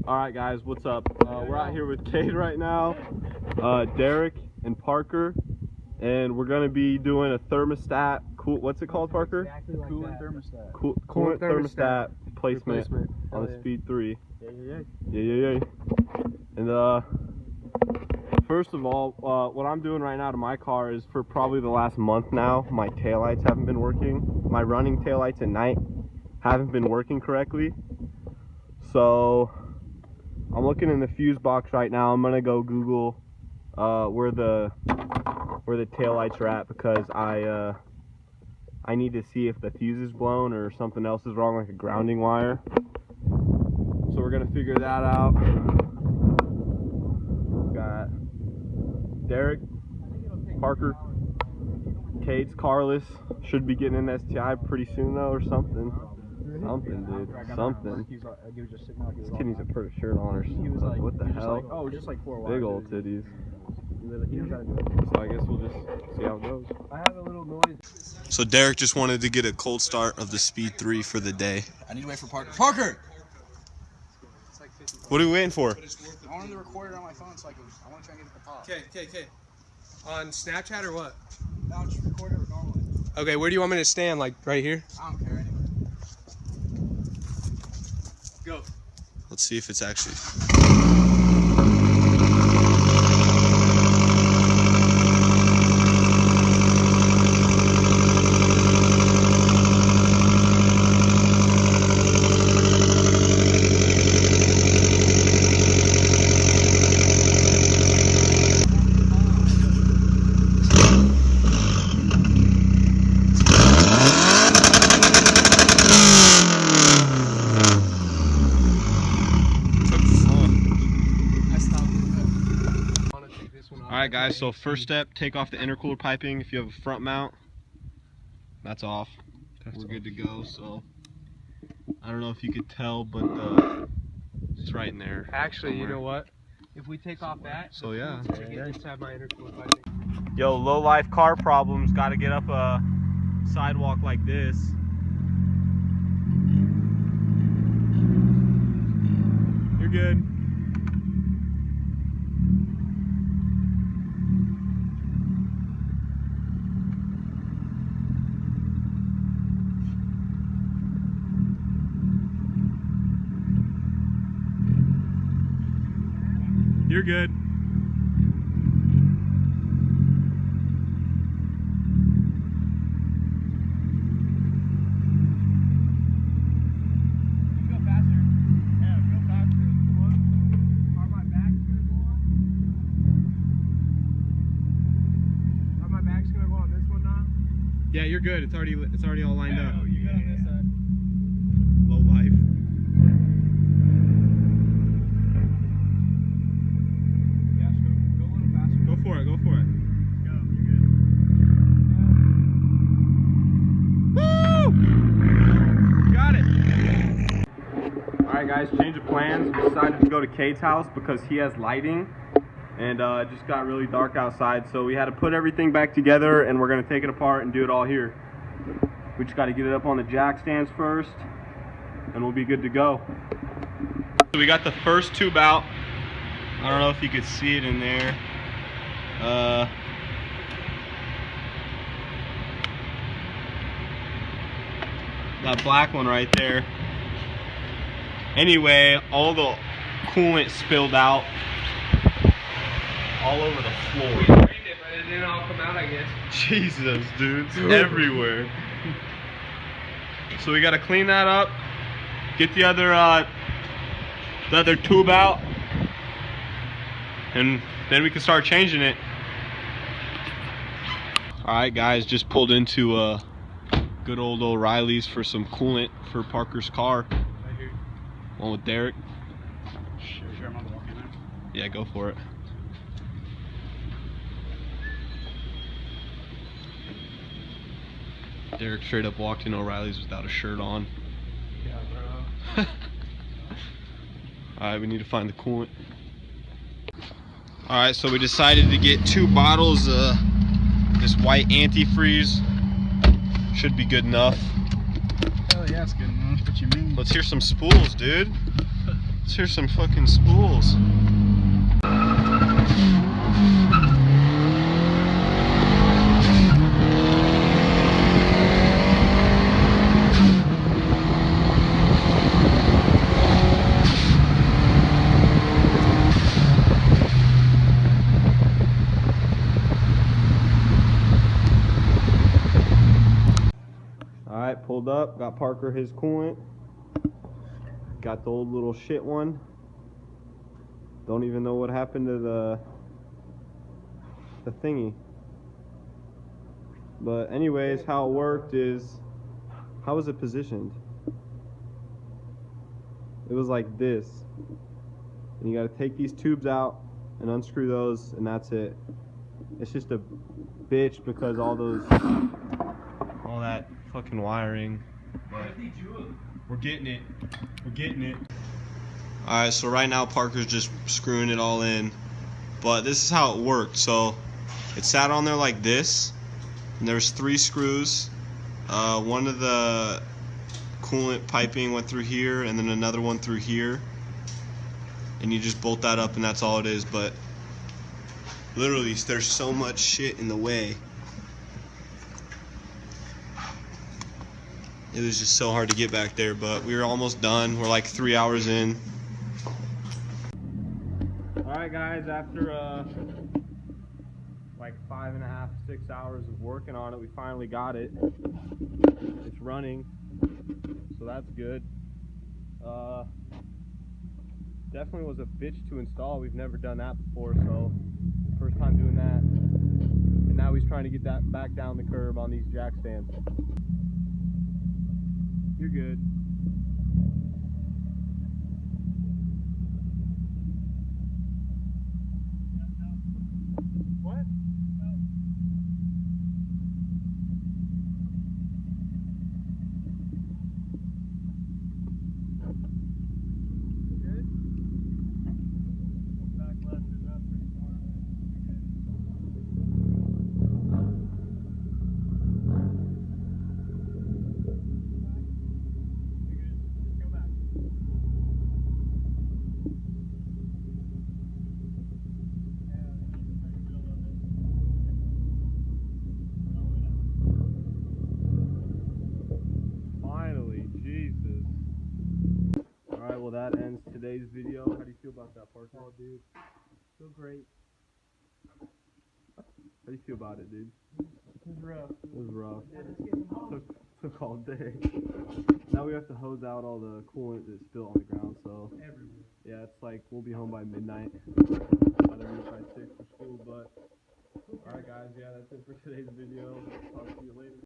Alright guys, what's up? We're out here with Cade right now, Derek and Parker, and we're going to be doing a thermostat, what's it called, Parker? Exactly like Coolant Thermostat. Coolant Thermostat placement on the Speed 3. Yeah. And first of all, what I'm doing right now to my car is for probably the last month now, my taillights haven't been working. My running taillights at night haven't been working correctly. So I'm looking in the fuse box right now. I'm gonna go Google where the taillights are at, because I need to see if the fuse is blown or something else is wrong, like a grounding wire. So we're gonna figure that out. Got Derek, Parker, Cade's carless. Should be getting an STI pretty soon though, or something. Something, dude. Something. This kid needs to put a shirt on or something. What the hell? Oh, just like 4 Big old titties. So I guess we'll just see how it goes. I have a little noise. So Derek just wanted to get a cold start of the Speed 3 for the day. I need to wait for Parker. Parker! What are we waiting for? I wanted to record it on my phone so I want to try and get it to pop. Okay. On Snapchat or what? No, just record it normally. Okay, where do you want me to stand? Like right here? I don't care anyway. Go. Let's see if it's actually... Alright guys, so first step, take off the intercooler piping. If you have a front mount, that's off. We're good to go. So I don't know if you could tell, but it's right in there. Actually, somewhere. you know what? If we take off that, so yeah. Inside my intercooler piping. Yo, low life car problems. Got to get up a sidewalk like this. You're good. You're good. Go faster. Yeah, go faster. Are my bags gonna go on? Are my bags gonna go on this one now? Yeah, you're good. It's already all lined up. Oh, you good on this side? Low life. Go for it. Go, you're good. Woo! Got it. Alright guys, change of plans. We decided to go to Cade's house because he has lighting, and it just got really dark outside, so we had to put everything back together, and we're going to take it apart and do it all here. We just got to get it up on the jack stands first, and we'll be good to go. So we got the first tube out. I don't know if you could see it in there. That black one right there. Anyway, all the coolant spilled out all over the floor. But it didn't all come out, I guess. Jesus, dude, it's everywhere. So we gotta clean that up, get the other tube out, and then we can start changing it. Alright guys, just pulled into good old O'Reilly's for some coolant for Parker's car. Right here. One with Derek. Sure, I'm on the walk in there. Yeah, go for it. Derek straight up walked in O'Reilly's without a shirt on. Yeah, bro. Alright, we need to find the coolant. Alright, so we decided to get 2 bottles of this white antifreeze. Should be good enough. Hell yeah, it's good enough. What you mean? Let's hear some spools, dude. Let's hear some fucking spools. Alright, pulled up, got Parker his coolant. Got the old little shit one. Don't even know what happened to the thingy. But anyways, how it worked is, how was it positioned? It was like this. And you gotta take these tubes out and unscrew those, and that's it. It's just a bitch because all that fucking wiring. But we're getting it. We're getting it. Alright, so right now Parker's just screwing it all in. But this is how it worked. So it sat on there like this. And there's 3 screws. One of the coolant piping went through here, and then another one through here. And you just bolt that up, and that's all it is. But literally, there's so much shit in the way. It was just so hard to get back there, but we were almost done. We're like 3 hours in. Alright guys, after like 5.5, 6 hours of working on it, we finally got it. It's running, so that's good. Definitely was a bitch to install. We've never done that before, so first time doing that. And now he's trying to get that back down the curb on these jack stands. You're good. What? Good? Back left is up pretty far. Well, that ends today's video. How do you feel about that, Parker? Oh, dude. Feel great. How do you feel about it, dude? It was rough. It was rough. Yeah, let's get some home. Took all day. Now we have to hose out all the coolant that's spilled on the ground, so Everywhere. yeah, it's like we'll be home by midnight. Either meet by 6 for school, but alright guys, yeah, that's it for today's video. Talk to you later.